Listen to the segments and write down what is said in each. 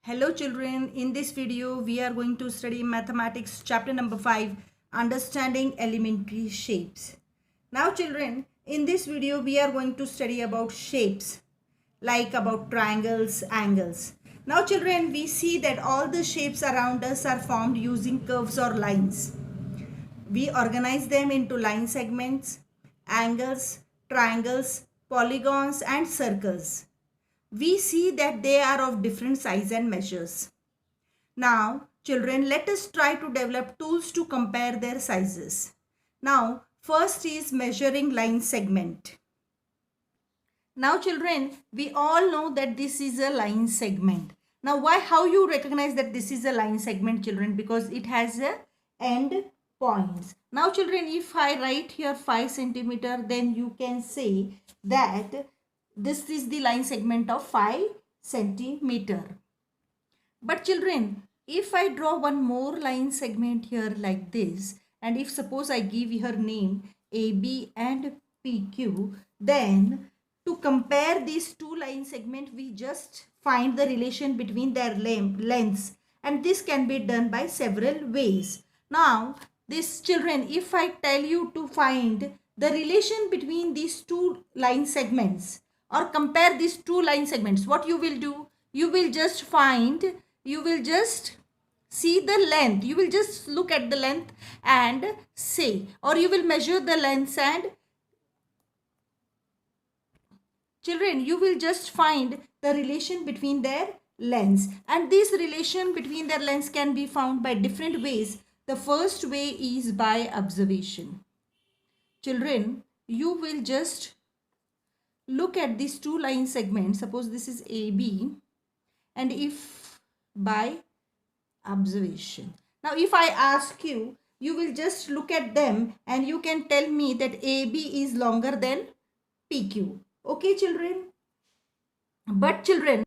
Hello children, in this video we are going to study mathematics chapter number 5, understanding elementary shapes. Now children, in this video we are going to study about shapes like about triangles, angles. Now children, we see that all the shapes around us are formed using curves or lines. We organize them into line segments, angles, triangles, polygons and circles. We see that they are of different size and measures. Now, children, let us try to develop tools to compare their sizes. Now, first is measuring line segment. Now, children, we all know that this is a line segment. Now, how you recognize that this is a line segment, children? Because it has a end points. Now, children, if I write here 5 centimeter, then you can say that this is the line segment of 5 centimeter. But children, if I draw one more line segment here like this, and if suppose I give her name AB and PQ, then to compare these two line segments, we just find the relation between their lengths, and this can be done by several ways. Now, this children, if I tell you to find the relation between these two line segments or compare these two line segments, what you will do? You will just see the length. You will just look at the length and say, or you will measure the lengths and children, you will just find the relation between their lengths, and this relation between their lengths can be found by different ways. The first way is by observation. Children, you will just look at these two line segments. Suppose this is AB, and if by observation. Now, if I ask you, you will just look at them and you can tell me that AB is longer than PQ. Okay, children? But children,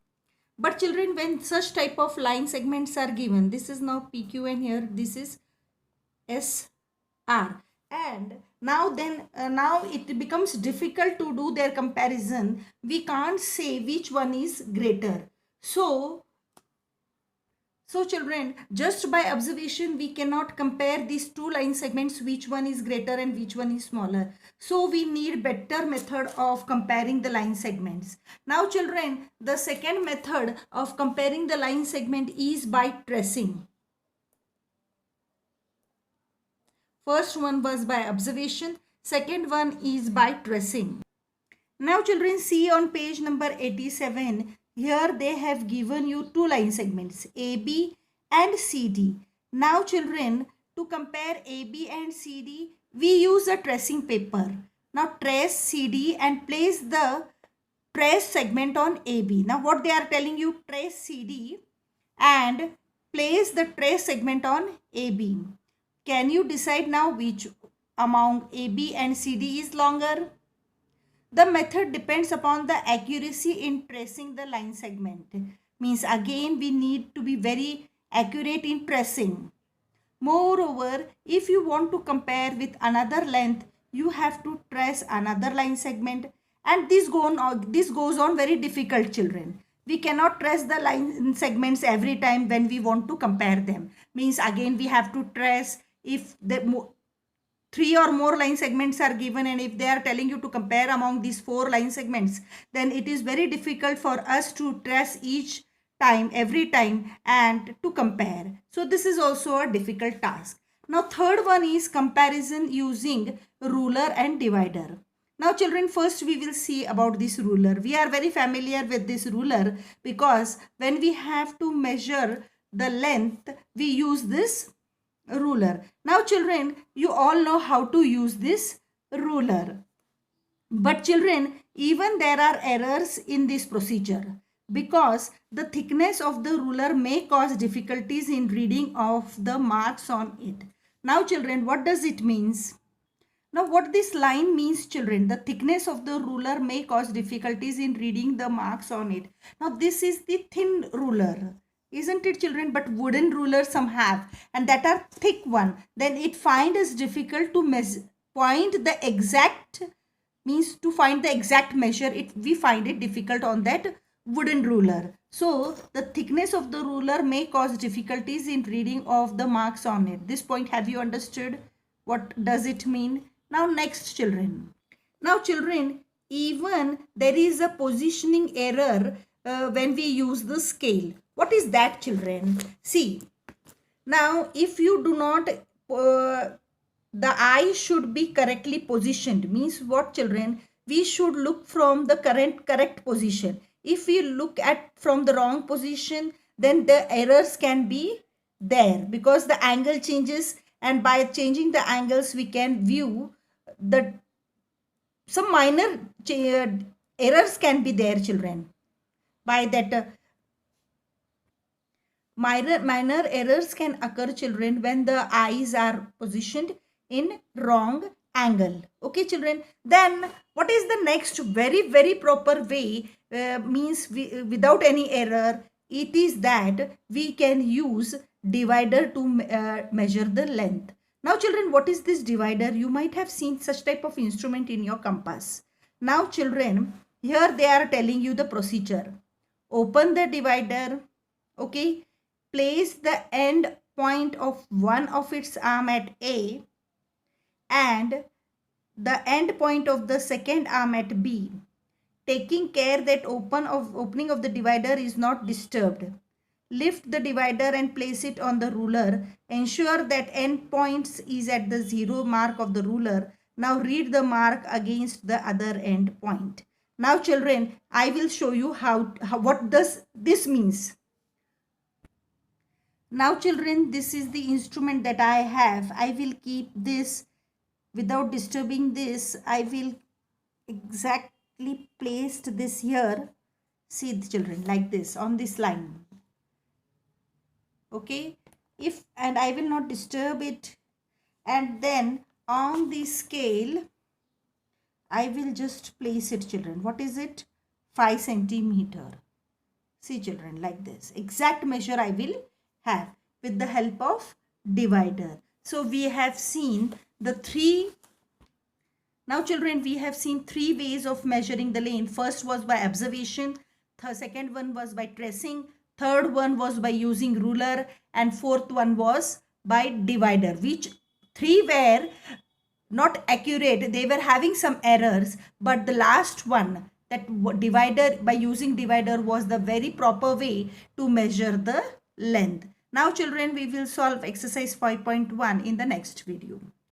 when such type of line segments are given, this is now PQ and here this is SR. And now it becomes difficult to do their comparison. We can't say which one is greater. So children, just by observation, we cannot compare these two line segments, which one is greater and which one is smaller. So we need better method of comparing the line segments. Now children, the second method of comparing the line segment is by tracing. First one was by observation. Second one is by tracing. Now children, see on page number 87. Here they have given you two line segments, AB and CD. Now children, to compare AB and CD, we use a tracing paper. Now trace CD and place the trace segment on AB. Now what they are telling you, trace CD and place the trace segment on AB. Can you decide now which among AB and CD is longer? The method depends upon the accuracy in tracing the line segment. Means again we need to be very accurate in tracing. Moreover, if you want to compare with another length, you have to trace another line segment, and this goes on very difficult, children. We cannot trace the line segments every time when we want to compare them. Means again we have to trace if the 3 or more line segments are given, and if they are telling you to compare among these 4 line segments, then it is very difficult for us to trace each time, every time, and to compare. So this is also a difficult task. Now third one is comparison using ruler and divider. Now children, first we will see about this ruler. We are very familiar with this ruler because when we have to measure the length, we use this ruler. Now children, you all know how to use this ruler. But children, even there are errors in this procedure because the thickness of the ruler may cause difficulties in reading of the marks on it. Now children, what does it means? Now what this line means, children, the thickness of the ruler may cause difficulties in reading the marks on it. Now this is the thin ruler, isn't it, children? But wooden rulers some have, and that are thick one. Then it find is difficult to find the exact measure. We find it difficult on that wooden ruler. So the thickness of the ruler may cause difficulties in reading of the marks on it. This point, have you understood? What does it mean? Now next, children. Now children, even there is a positioning error when we use the scale. What is that, children? See, now if you do not the eye should be correctly positioned. Means what, children? We should look from the correct position. If we look at from the wrong position, then the errors can be there, because the angle changes, and by changing the angles we can view the some minor errors can be there, children. By that minor errors can occur, children, when the eyes are positioned in wrong angle. Okay, children. Then what is the next very proper way, means without any error? It is that we can use divider to measure the length. Now children, what is this divider? You might have seen such type of instrument in your compass. Now children, here they are telling you the procedure. Open the divider. Okay, place the end point of one of its arm at A and the end point of the second arm at B, taking care that opening of the divider is not disturbed. Lift the divider and place it on the ruler. Ensure that end points is at the 0 mark of the ruler. Now read the mark against the other end point. Now children, I will show you what does this means. Now children, this is the instrument that I have. I will keep this without disturbing this. I will exactly placed this here. See the children, like this on this line. Okay, and I will not disturb it. And then on the scale, I will just place it, children. What is it? 5 centimeter. See children, like this. Exact measure I will have with the help of divider. So we have seen the three. Now children, we have seen 3 ways of measuring the length. First was by observation. The second one was by tracing. Third one was by using ruler. And fourth one was by divider. Which 3 were not accurate. They were having some errors. But the last one, that divider, by using divider, was the very proper way to measure the length. Now children, we will solve exercise 5.1 in the next video.